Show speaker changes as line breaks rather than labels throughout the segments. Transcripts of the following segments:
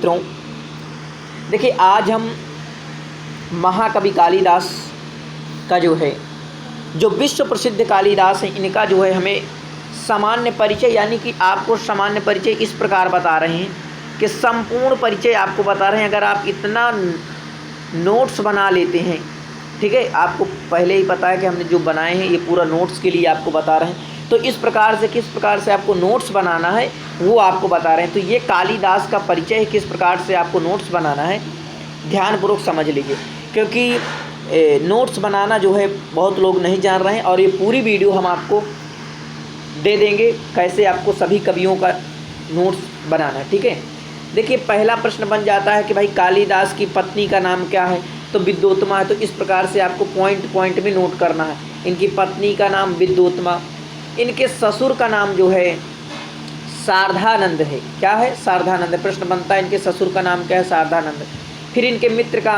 मित्रों, देखिए आज हम महाकवि कालिदास का जो है, जो विश्व प्रसिद्ध कालिदास हैं, इनका जो है हमें सामान्य परिचय, यानी कि आपको सामान्य परिचय इस प्रकार बता रहे हैं कि संपूर्ण परिचय आपको बता रहे हैं। अगर आप इतना नोट्स बना लेते हैं, ठीक है, आपको पहले ही पता है कि हमने जो बनाए हैं ये पूरा नोट्स के लिए आपको बता रहे हैं, तो इस प्रकार से किस प्रकार से आपको नोट्स बनाना है वो आपको बता रहे हैं। तो ये कालिदास का परिचय है, किस प्रकार से आपको नोट्स बनाना है, ध्यानपूर्वक समझ लीजिए, क्योंकि नोट्स बनाना जो है बहुत लोग नहीं जान रहे हैं, और ये पूरी वीडियो हम आपको दे देंगे कैसे आपको सभी कवियों का नोट्स बनाना है। ठीक है, देखिए पहला प्रश्न बन जाता है कि भाई कालिदास की पत्नी का नाम क्या है, तो विद्योत्मा है। तो इस प्रकार से आपको पॉइंट पॉइंट में नोट करना है। इनकी पत्नी का नाम विद्योत्मा, इनके ससुर का नाम जो है शारदानंद है। क्या है? शारदानंद। प्रश्न बनता है इनके ससुर का नाम क्या है? शारदानंद। फिर इनके मित्र का,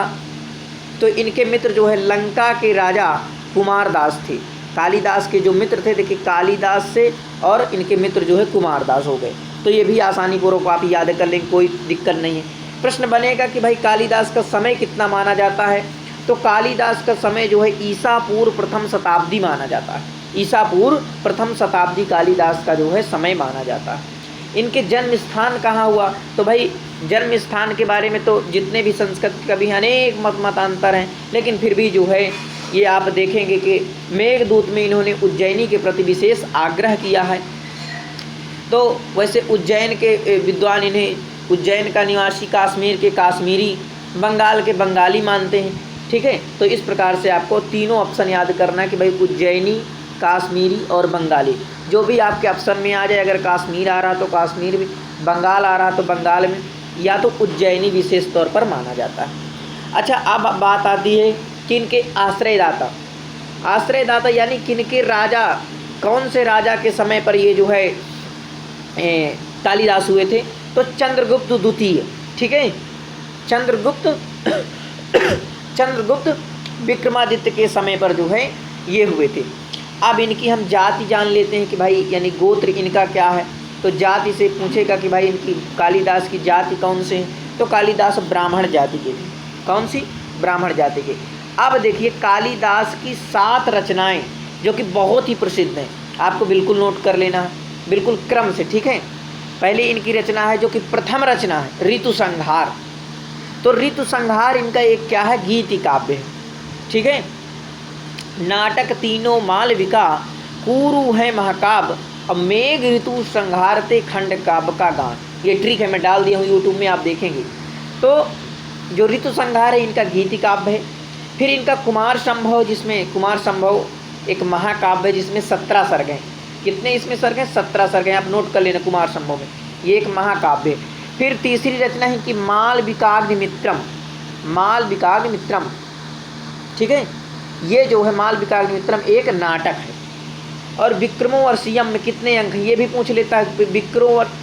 तो इनके मित्र जो है लंका के राजा कुमारदास थे। कालिदास के जो मित्र थे, देखिए कालिदास से और इनके मित्र जो है कुमारदास हो गए। तो ये भी आसानी पूर्वक आप याद कर लेंगे, कोई दिक्कत नहीं है। प्रश्न बनेगा कि भाई कालिदास का समय कितना माना जाता है, तो कालिदास का समय जो है ईसा पूर्व प्रथम शताब्दी माना जाता है। ईसा पूर्व प्रथम शताब्दी कालिदास का जो है समय माना जाता है। इनके जन्म स्थान कहाँ हुआ, तो भाई जन्म स्थान के बारे में तो जितने भी संस्कृत कवि अनेक मतांतर हैं, लेकिन फिर भी जो है ये आप देखेंगे कि मेघदूत में इन्होंने उज्जैनी के प्रति विशेष आग्रह किया है। तो वैसे उज्जैन के विद्वान इन्हें उज्जैन का निवासी, कश्मीर के काश्मीरी, बंगाल के बंगाली मानते हैं। ठीक है, तो इस प्रकार से आपको तीनों ऑप्शन याद करना है कि भाई उज्जैनी, काश्मीरी और बंगाली, जो भी आपके ऑप्शन में आ जाए। अगर कश्मीर आ रहा तो कश्मीर में, बंगाल आ रहा तो बंगाल में, या तो उज्जैनी विशेष तौर पर माना जाता है। अच्छा, अब बात आती है कि इनके आश्रयदाता। आश्रयदाता यानी किनके राजा, कौन से राजा के समय पर ये जो है कालिदास हुए थे, तो चंद्रगुप्त द्वितीय। ठीक है, चंद्रगुप्त विक्रमादित्य के समय पर जो है ये हुए थे। अब इनकी हम जाति जान लेते हैं कि भाई यानी गोत्र इनका क्या है। तो जाति से पूछेगा कि भाई इनकी कालिदास की जाति कौन से हैं, तो कालिदास ब्राह्मण जाति के थे। कौन सी? ब्राह्मण जाति के। अब देखिए कालिदास की 7 रचनाएं जो कि बहुत ही प्रसिद्ध हैं, आपको बिल्कुल नोट कर लेना है, बिल्कुल क्रम से। ठीक है, पहले इनकी रचना है जो कि प्रथम रचना है ऋतु संहार। तो ऋतु संहार इनका एक क्या है? गीति काव्य है। ठीक है, नाटक तीनों मालविका, कुरु है महाकाव्य, और मेघ ऋतु संहारते खंड काव्य का गान। ये ट्रिक है, मैं डाल दिया हूँ यूट्यूब में, आप देखेंगे। तो जो ऋतु संहार है इनका गीति काव्य है। फिर इनका कुमार संभव, जिसमें कुमार संभव एक महाकाव्य है जिसमें 17 सर्ग हैं। कितने इसमें सर्ग हैं? 17 सर्ग हैं, आप नोट कर लेना कुमार संभव में, ये एक महाकाव्य है। फिर तीसरी रचना है कि मालविकाग्निमित्रम। मालविकाग्निमित्रम, ठीक है, ये जो है मालविकाग्निमित्रम एक नाटक है। और विक्रमोर्वशीयम में कितने अंक हैं, ये भी पूछ लेता है।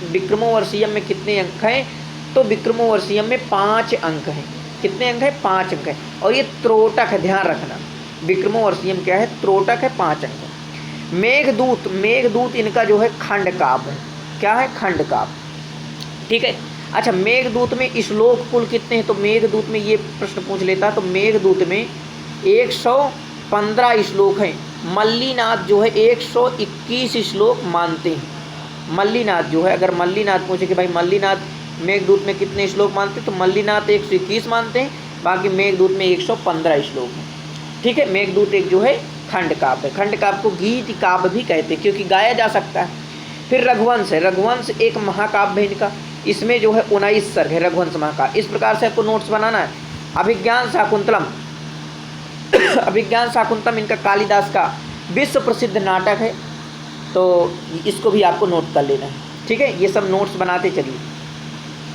विक्रमोर्वशीयम में कितने अंक हैं, तो विक्रमोर्वशीयम में 5 अंक हैं। कितने अंक हैं? 5 अंक हैं। और ये त्रोटक है, ध्यान रखना, विक्रमोर्वशीयम क्या है? त्रोटक है, 5 अंक। मेघदूत, मेघदूत इनका जो है खंड काव्य है। क्या है? खंड काव्य। ठीक है, अच्छा, मेघदूत में श्लोक कुल कितने हैं, तो मेघदूत में ये प्रश्न पूछ लेता है। तो मेघदूत में 115 श्लोक हैं। मल्लीनाथ जो है 121 श्लोक मानते हैं। मल्लीनाथ जो है, अगर मल्लीनाथ पूछे कि भाई मल्लीनाथ मेघदूत में कितने श्लोक मानते हैं, तो मल्लीनाथ 121 मानते हैं, बाकी मेघदूत में 115 श्लोक हैं। ठीक है, मेघदूत एक जो है खंड काव्य। खंड काव्य को गीत काव्य भी कहते हैं क्योंकि गाया जा सकता है। फिर रघुवंश है, रघुवंश एक महाकाव्य है इनका, इसमें जो है 19 सर्ग है रघुवंश महाकाव्य। इस प्रकार से आपको नोट्स बनाना है। अभिज्ञान शाकुंतलम, अभिज्ञान शाकुंतलम इनका कालिदास का विश्व प्रसिद्ध नाटक है, तो इसको भी आपको नोट कर लेना है। ठीक है, ये सब नोट्स बनाते चलिए।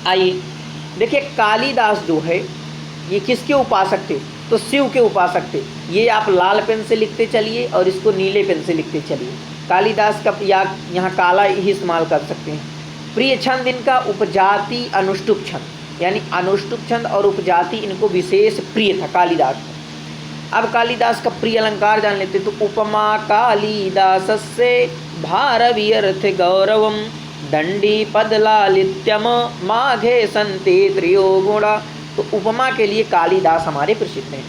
आइए देखिए, कालिदास जो है ये किसके उपासक थे, तो शिव के उपासक थे। ये आप लाल पेन से लिखते चलिए और इसको नीले पेन से लिखते चलिए। कालिदास का या यहाँ काला ही इस्तेमाल कर सकते हैं। प्रिय छंद इनका उपजाति अनुष्टुप छंद, यानी अनुष्टुप छंद और उपजाति इनको विशेष प्रिय था कालिदास को। अब कालिदास का प्रिय अलंकार जान लेते, तो उपमा कालिदास से भारवी अर्थ गौरवम दंडी पद लालित्यम माघे संते त्रियो गुणा। तो उपमा के लिए कालिदास हमारे प्रसिद्ध हैं।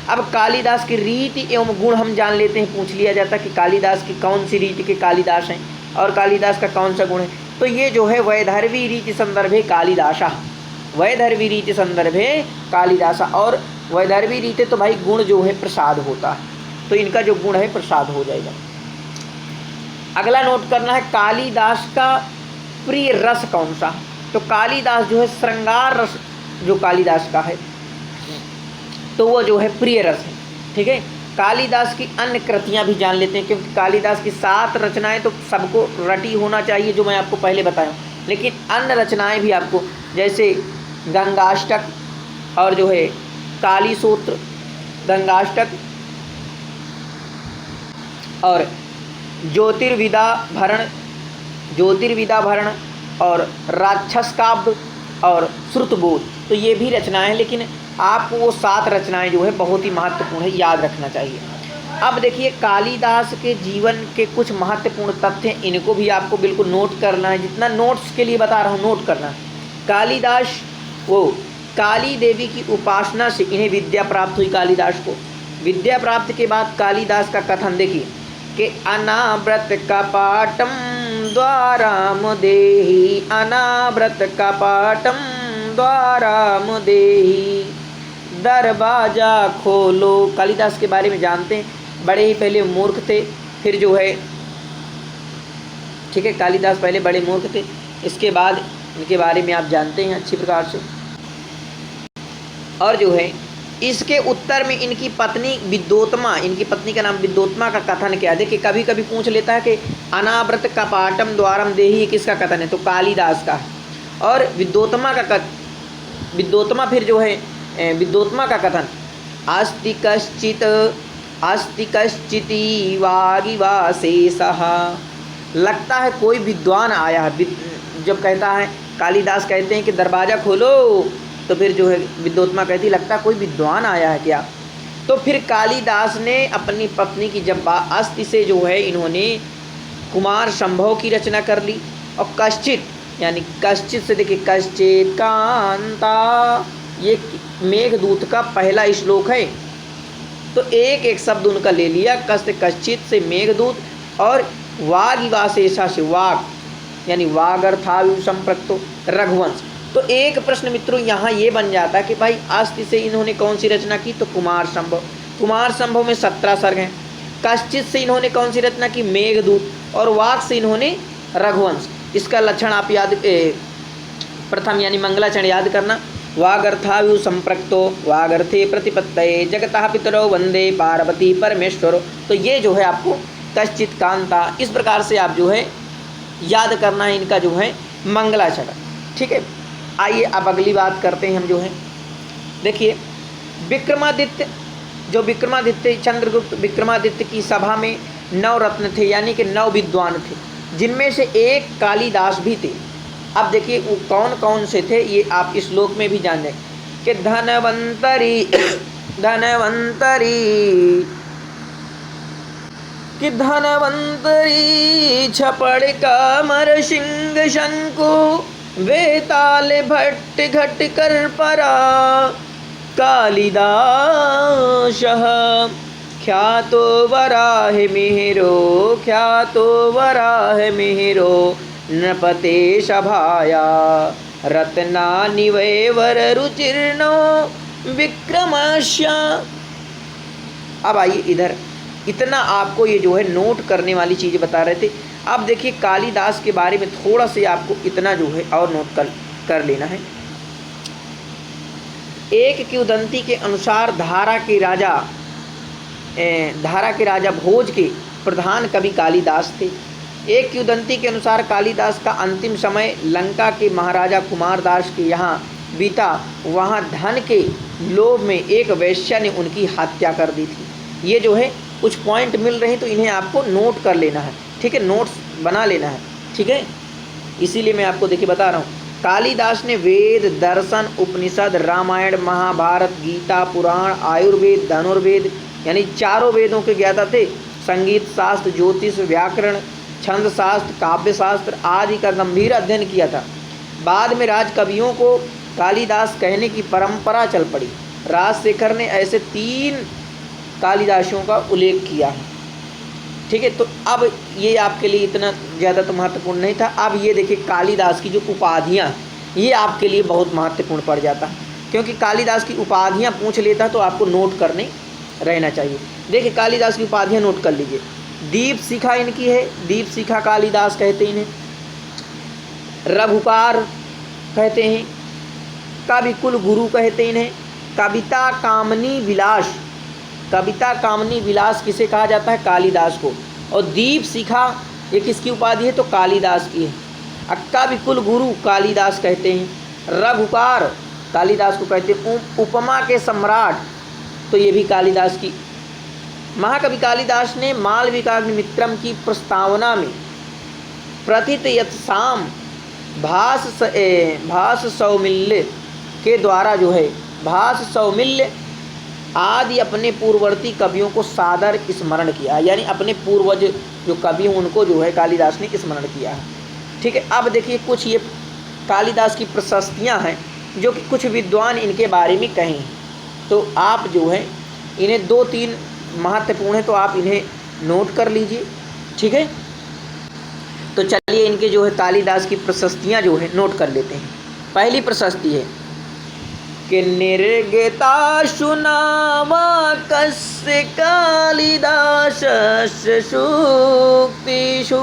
अब कालिदास की रीति एवं गुण हम जान लेते हैं। पूछ लिया जाता कि कालिदास की कौन सी रीति के कालिदास हैं और कालिदास का कौन सा गुण है। तो ये जो है वैधर्वी रीति संदर्भे कालिदासा, वैधर्वी रीति संदर्भे कालिदासा। और वैधर्वी रीति तो भाई गुण जो है प्रसाद होता है, तो इनका जो गुण है प्रसाद हो जाएगा। अगला नोट करना है कालिदास का प्रिय रस कौन सा। तो कालिदास जो है श्रृंगार रस जो कालिदास का है तो वो जो है प्रिय रस है। ठीक है, कालिदास की अन्य कृतियां भी जान लेते हैं, क्योंकि कालिदास की 7 रचनाएं तो सबको रटी होना चाहिए जो मैं आपको पहले बताया, लेकिन अन्य रचनाएं भी आपको, जैसे गंगाष्टक और जो है काली सूत्र, गंगाष्टक और ज्योतिर्विदा भरण और राक्षस काव्य और श्रुतबोध, तो ये भी रचनाएं हैं। लेकिन आपको वो 7 रचनाएं जो है बहुत ही महत्वपूर्ण है, याद रखना चाहिए। अब देखिए कालिदास के जीवन के कुछ महत्वपूर्ण तथ्य हैं, इनको भी आपको बिल्कुल नोट करना है। जितना नोट्स के लिए बता रहा हूँ नोट करना है। कालिदास वो काली देवी की उपासना से इन्हें विद्या प्राप्त हुई। कालिदास को विद्या प्राप्त के बाद कालिदास का कथन देखिए कि अनाव्रत कपाटम द्वाराम देहि, अनाव्रत कपाटम द्वाराम देहि, दरवाजा खोलो। कालिदास के बारे में जानते हैं, बड़े ही पहले मूर्ख थे, फिर जो है ठीक है, कालिदास पहले बड़े मूर्ख थे, इसके बाद इनके बारे में आप जानते हैं अच्छी प्रकार से। और जो है इसके उत्तर में इनकी पत्नी विद्योत्मा, इनकी पत्नी का नाम विद्योत्मा का कथन क्या है। देखिए कभी कभी पूछ लेता है कि अनाव्रत कपाटम द्वारम देहि किसका कथन है, तो कालिदास का है। और विद्योत्मा फिर जो है विद्योत्मा का कथन अस्ति कश्चिति वागिवाशेषः, लगता है कोई विद्वान आया है। जब कहता है कालिदास कहते हैं कि दरवाज़ा खोलो, तो फिर जो है विद्योत्मा कहती लगता कोई विद्वान आया है क्या। तो फिर कालिदास ने अपनी पत्नी की जब अस्थि से जो है इन्होंने कुमार संभव की रचना कर ली। और कश्चित यानी कश्चित से देखिए कश्चित कांता, ये मेघदूत का पहला श्लोक है, तो एक एक शब्द उनका ले लिया। कश्चित से मेघदूत और वागिवाशेषा से वाग यानी वागर्थायु संप्रक्तो रघुवंश। तो एक प्रश्न मित्रों यहाँ ये बन जाता है कि भाई अस्थि से इन्होंने कौन सी रचना की, तो कुमार संभव। कुमार संभव में 17 सर्ग हैं। कश्चित से इन्होंने कौन सी रचना की, मेघदूत। और वाग से इन्होंने रघुवंश। इसका लक्षण आप याद प्रथम यानी मंगलाचरण याद करना। वागर्थायु संप्रक्तो वागर्थे प्रतिपत्तये जगतः पितरो वंदे पार्वती परमेश्वरो। तो ये जो है आपको कश्चित कांता, इस प्रकार से आप जो है याद करना है इनका जो है मंगलाचरण। ठीक है, आइए अब अगली बात करते हैं हम जो है। देखिए विक्रमादित्य, जो विक्रमादित्य चंद्रगुप्त विक्रमादित्य की सभा में 9 रत्न थे, यानी कि 9 विद्वान थे, जिनमें से एक कालिदास भी थे। अब देखिए वो कौन कौन से थे ये आप इस श्लोक में भी जान लें कि धनवंतरी छपड़ कामर सिंह शंकु वेताल भट्ट घट कर परा कालिदासः ख्यातो वराह मिहिरो नृपते सभाया रत्नानि वैवर रुचिर्नो विक्रमस्य। अब आइए इधर, इतना आपको ये जो है नोट करने वाली चीज़ बता रहे थे। अब देखिए कालिदास के बारे में थोड़ा से आपको इतना जो है और नोट कर लेना है। एक किंवदंती के अनुसार धारा के राजा भोज के प्रधान कवि कालिदास थे। एक किंवदंती के अनुसार कालिदास का अंतिम समय लंका के महाराजा कुमारदास के यहाँ बीता। वहाँ धन के लोभ में एक वेश्या ने उनकी हत्या कर दी थी। ये जो है कुछ पॉइंट मिल रहे हैं, तो इन्हें आपको नोट कर लेना है। ठीक है, नोट्स बना लेना है। ठीक है, इसीलिए मैं आपको देखिए बता रहा हूँ। कालिदास ने वेद, दर्शन, उपनिषद, रामायण, महाभारत, गीता, पुराण, आयुर्वेद, धनुर्वेद यानी 4 वेदों के ज्ञाता थे। संगीत, शास्त्र, ज्योतिष, व्याकरण, छंद शास्त्र, काव्य शास्त्र आदि का गंभीर अध्ययन किया था। बाद में राज कवियों को कालिदास कहने की परंपरा चल पड़ी। राजशेखर ने ऐसे 3 कालिदासियों का उल्लेख किया है। ठीक है, तो अब ये आपके लिए इतना ज़्यादा तो महत्वपूर्ण नहीं था। अब ये देखिए कालिदास की जो उपाधियाँ, ये आपके लिए बहुत महत्वपूर्ण पड़ जाता है, क्योंकि कालिदास की उपाधियाँ पूछ लेता तो आपको नोट करने रहना चाहिए। देखिए कालिदास की उपाधियाँ नोट कर लीजिए। दीप शिखा इनकी है, दीप शिखा कालिदास कहते हैं इन्हें। रघुकार कहते हैं, कवि कुल गुरु कहते हैं इन्हें। कविता कामनी विलास, कविता कामनी विलास किसे कहा जाता है? कालिदास को। और दीप शिखा ये किसकी उपाधि है? तो कालिदास की है। कवि कुल गुरु कालिदास कहते हैं। रघुकार कालिदास को कहते हैं। उपमा के सम्राट तो ये भी कालिदास की। महाकवि कालिदास ने मालविकाग्निमित्रम की प्रस्तावना में प्रथित यत्साम भास सौमिल्य के द्वारा जो है भास सौमिल्य आदि अपने पूर्ववर्ती कवियों को सादर स्मरण किया, यानी अपने पूर्वज जो कवि हैं उनको जो है कालिदास ने स्मरण किया है। ठीक है, अब देखिए कुछ ये कालिदास की प्रशस्तियाँ हैं जो कि कुछ विद्वान इनके बारे में कहें, तो आप जो है इन्हें 2-3 महत्वपूर्ण है तो आप इन्हें नोट कर लीजिए। ठीक है, तो चलिए इनके जो है कालिदास की प्रशस्तियाँ जो है नोट कर लेते हैं। पहली प्रशस्ति है कि निर्गताशु नामकस्य कालिदासस्य सूक्तिषु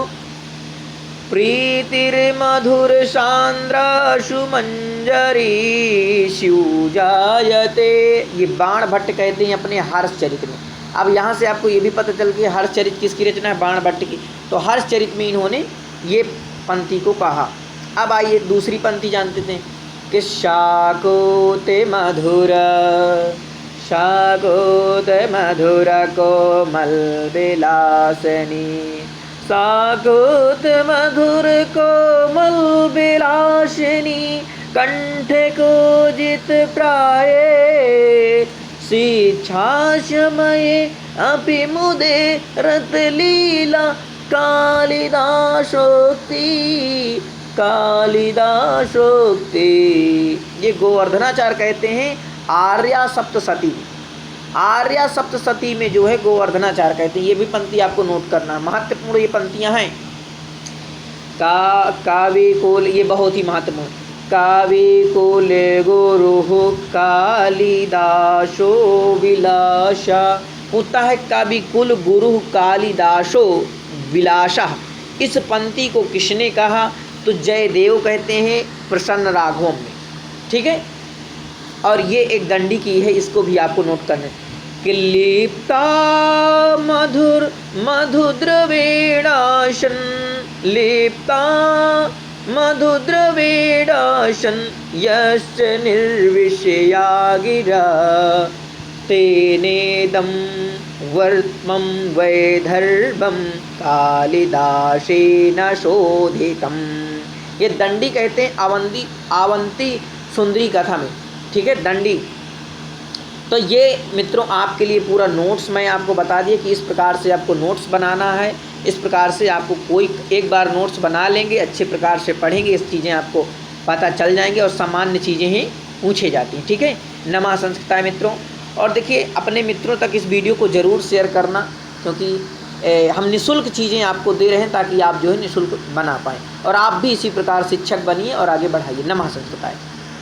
प्रीतिर्मधुरसान्द्राशु मंजरीषु जायते। ये बाण भट्ट कहते हैं अपने हर्षचरित में। अब यहाँ से आपको ये भी पता चल गया हर्षचरित किसकी रचना है? बाण भट्ट की। तो हर्षचरित में इन्होंने ये पंक्ति को कहा। अब आइए दूसरी पंक्ति जानते थे कि शाकोते मधुर कोमल विलासिनी, शाकोत मधुर कोमल विलासिनी, कंठ को जित प्राये शिक्षाशमये अपि मुदे रतलीला कालिदासोक्ति कालिदासोक्ति। ये गोवर्धनाचार्य कहते हैं आर्या सप्तशती, आर्या सप्तशती में जो है गोवर्धनाचार्य कहते हैं। ये भी पंक्ति आपको नोट करना है, महत्वपूर्ण ये पंक्तियां हैं। काव्य कुल, ये बहुत ही महत्वपूर्ण। काव्य कुल गुरु कालिदासो विलासा, होता है काव्य कुल गुरु कालिदासो विलासा। इस पंक्ति को किसने कहा? तो जयदेव कहते हैं प्रसन्न राघवम में। ठीक है, और ये एक दंडी की है, इसको भी आपको नोट करना है कि लिप्ता मधुद्रवेणाशन, लिप्ता मधुद्रवेणाशन यश्च निर्विषया गिरा, तेनेदं वर्त्मं वैधर्वं कालिदासेन शोधितम्। ये दंडी कहते हैं आवंती सुंदरी कथा में। ठीक है, दंडी। तो ये मित्रों आपके लिए पूरा नोट्स मैं आपको बता दिया कि इस प्रकार से आपको नोट्स बनाना है। इस प्रकार से आपको कोई एक बार नोट्स बना लेंगे, अच्छे प्रकार से पढ़ेंगे, इस चीज़ें आपको पता चल जाएंगे और सामान्य चीज़ें ही पूछे जाती हैं। ठीक है, नमः संस्कृताय मित्रों। और देखिए अपने मित्रों तक इस वीडियो को ज़रूर शेयर करना, क्योंकि हम निःशुल्क चीज़ें आपको दे रहे हैं ताकि आप जो है निःशुल्क बना पाएँ और आप भी इसी प्रकार शिक्षक बनिए और आगे बढ़ाइए। नमः संस्कृताय।